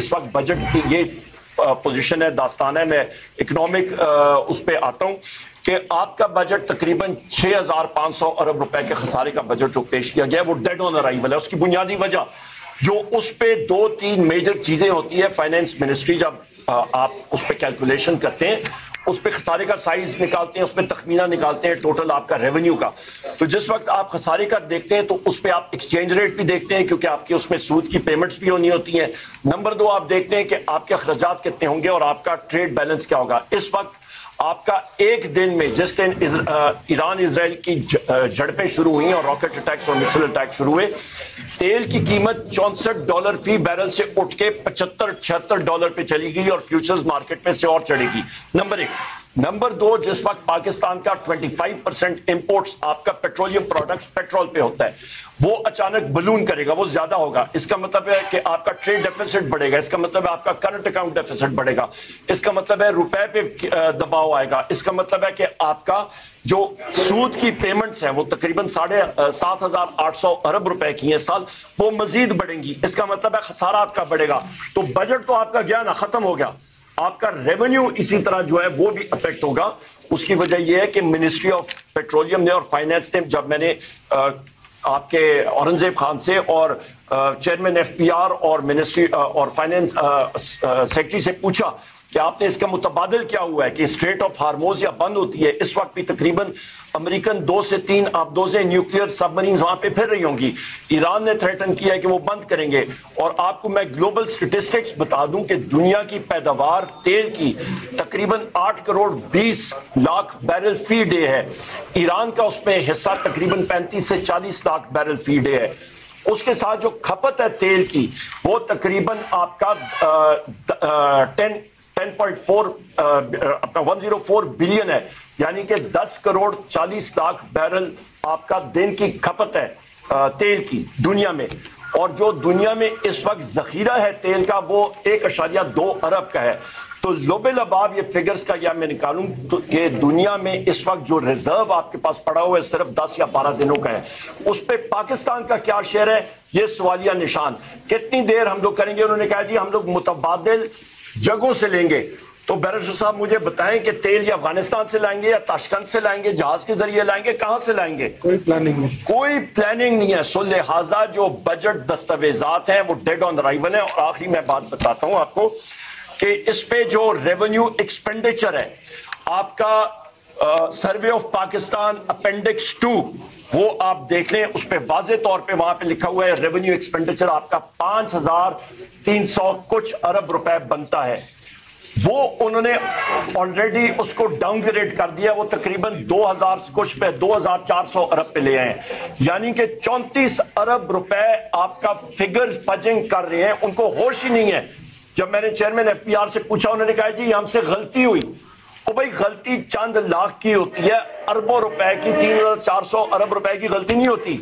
اس وقت بجٹ کی یہ پوزیشن ہے، داستان ہے. میں اکنامک اس پہ آتا ہوں کہ آپ کا بجٹ تقریباً 6,500 ارب روپے کے خسارے کا بجٹ جو پیش کیا گیا ہے وہ ڈیڈ آن ارائیول ہے. اس کی بنیادی وجہ جو اس پہ 2-3 میجر چیزیں ہوتی ہے، فائنینس منسٹری جب آپ اس پہ کیلکولیشن کرتے ہیں، اس پہ خسارے کا سائز نکالتے ہیں، اس پہ تخمینہ نکالتے ہیں ٹوٹل آپ کا ریونیو کا. تو جس وقت آپ خسارے کا دیکھتے ہیں تو اس پہ آپ ایکسچینج ریٹ بھی دیکھتے ہیں کیونکہ آپ کی اس میں سود کی پیمنٹس بھی ہونی ہوتی ہیں. نمبر 2 آپ دیکھتے ہیں کہ آپ کے اخراجات کتنے ہوں گے اور آپ کا ٹریڈ بیلنس کیا ہوگا. اس وقت آپ کا ایک دن میں جس دن ایران اسرائیل کی جھڑپیں شروع ہوئی اور راکٹ اٹیکس اور مسل اٹیک شروع ہوئے، تیل کی قیمت $64 فی بیرل سے اٹھ کے $75-76 پہ چلی گئی اور فیوچرز مارکیٹ میں سے اور چڑھے گی. نمبر 1. نمبر 2، جس وقت پاکستان کا 25% امپورٹس آپ کا پیٹرولیم پروڈکٹس پیٹرول پہ ہوتا ہے، وہ اچانک بلون کرے گا، وہ زیادہ ہوگا. اس کا مطلب ہے کہ آپ کا ٹریڈ ڈیفیسٹ بڑھے گا، اس کا مطلب ہے آپ کا کرنٹ اکاؤنٹ ڈیفیسٹ بڑھے گا، اس کا مطلب ہے روپے پہ دباؤ آئے گا، اس کا مطلب ہے کہ آپ کا جو سود کی پیمنٹس ہیں وہ تقریباً 7,800 ارب روپے کی ہیں سال، وہ مزید بڑھیں گی. اس کا مطلب ہے خسارہ آپ کا بڑھے گا. تو بجٹ تو آپ کا گیا نا، ختم ہو گیا. آپ کا ریونیو اسی طرح جو ہے وہ بھی افیکٹ ہوگا. اس کی وجہ یہ ہے کہ منسٹری آف پیٹرولیم نے اور فائنینس نے، جب میں نے آپ کے اورنگزیب خان سے اور چیئرمین ایف پی آر اور منسٹری اور فائنینس سیکرٹری سے پوچھا کہ آپ نے اس کا متبادل کیا ہوا ہے کہ اسٹریٹ آف ہارموز یا بند ہوتی ہے، اس وقت بھی تقریباً امریکن 2 سے 3 آبدوزیں نیوکلیئر سب مرینز وہاں پہ پھر رہی ہوں گی. ایران نے تھریٹن کیا ہے کہ وہ بند کریں گے. اور آپ کو میں گلوبل سٹیٹسٹکس بتا دوں کہ دنیا کی پیداوار تیل کی تقریباً 8 کروڑ 20 لاکھ بیرل فی ڈے ہے. ایران کا اس میں حصہ تقریباً 35 سے 40 لاکھ بیرل فی ڈے ہے. اس کے ساتھ جو کھپت ہے تیل کی وہ تقریباً آپ کا 104 بلین ہے، یعنی کہ 10 کروڑ 40 لاکھ بیرل آپ کا دن کی کھپت ہے تیل کی دنیا میں. اور جو دنیا میں اس وقت ذخیرہ ہے تیل کا وہ 1.2 ارب کا ہے. تو لوبے لباب یہ فگرز کا یا میں نکالوں کہ دنیا میں اس وقت جو ریزرو آپ کے پاس پڑا ہوا ہے صرف 10 یا 12 دنوں کا ہے. اس پہ پاکستان کا کیا شیئر ہے، یہ سوالیہ نشان. کتنی دیر ہم لوگ کریں گے؟ انہوں نے کہا جی ہم لوگ متبادل جگہوں سے لیں گے. تو بیرشر صاحب مجھے بتائیں کہ تیل یا افغانستان سے لائیں گے یا تاشکند سے لائیں گے، جہاز کے ذریعے لائیں گے، کہاں سے لائیں گے؟ کوئی پلاننگ نہیں، کوئی پلاننگ نہیں ہے. سو لہٰذا جو بجٹ دستاویزات ہیں وہ ڈیڈ آن ارائیول ہیں. اور آخری میں بات بتاتا ہوں آپ کو کہ اس پہ جو ریونیو ایکسپینڈیچر ہے آپ کا سروے آف پاکستان اپینڈکس 2 وہ آپ دیکھ لیں، اس پہ واضح طور پہ وہاں پہ لکھا ہوا ہے ریونیو ایکسپینڈیچر آپ کا 5,300 کچھ ارب روپے بنتا ہے. وہ انہوں نے آلریڈی اس کو ڈاؤن گریڈ کر دیا، وہ تقریباً 2,000 کچھ پہ 2,400 ارب پہ لے آئے ہیں. یعنی کہ 34 ارب روپے آپ کا فگر فجنگ کر رہے ہیں، ان کو ہوش ہی نہیں ہے. جب میں نے چیئرمین ایف پی آر سے پوچھا انہوں نے کہا جی ہم سے غلطی ہوئی. او بھائی غلطی چند لاکھ کی ہوتی ہے، اربوں روپے کی 3,400 ارب روپے کی غلطی نہیں ہوتی.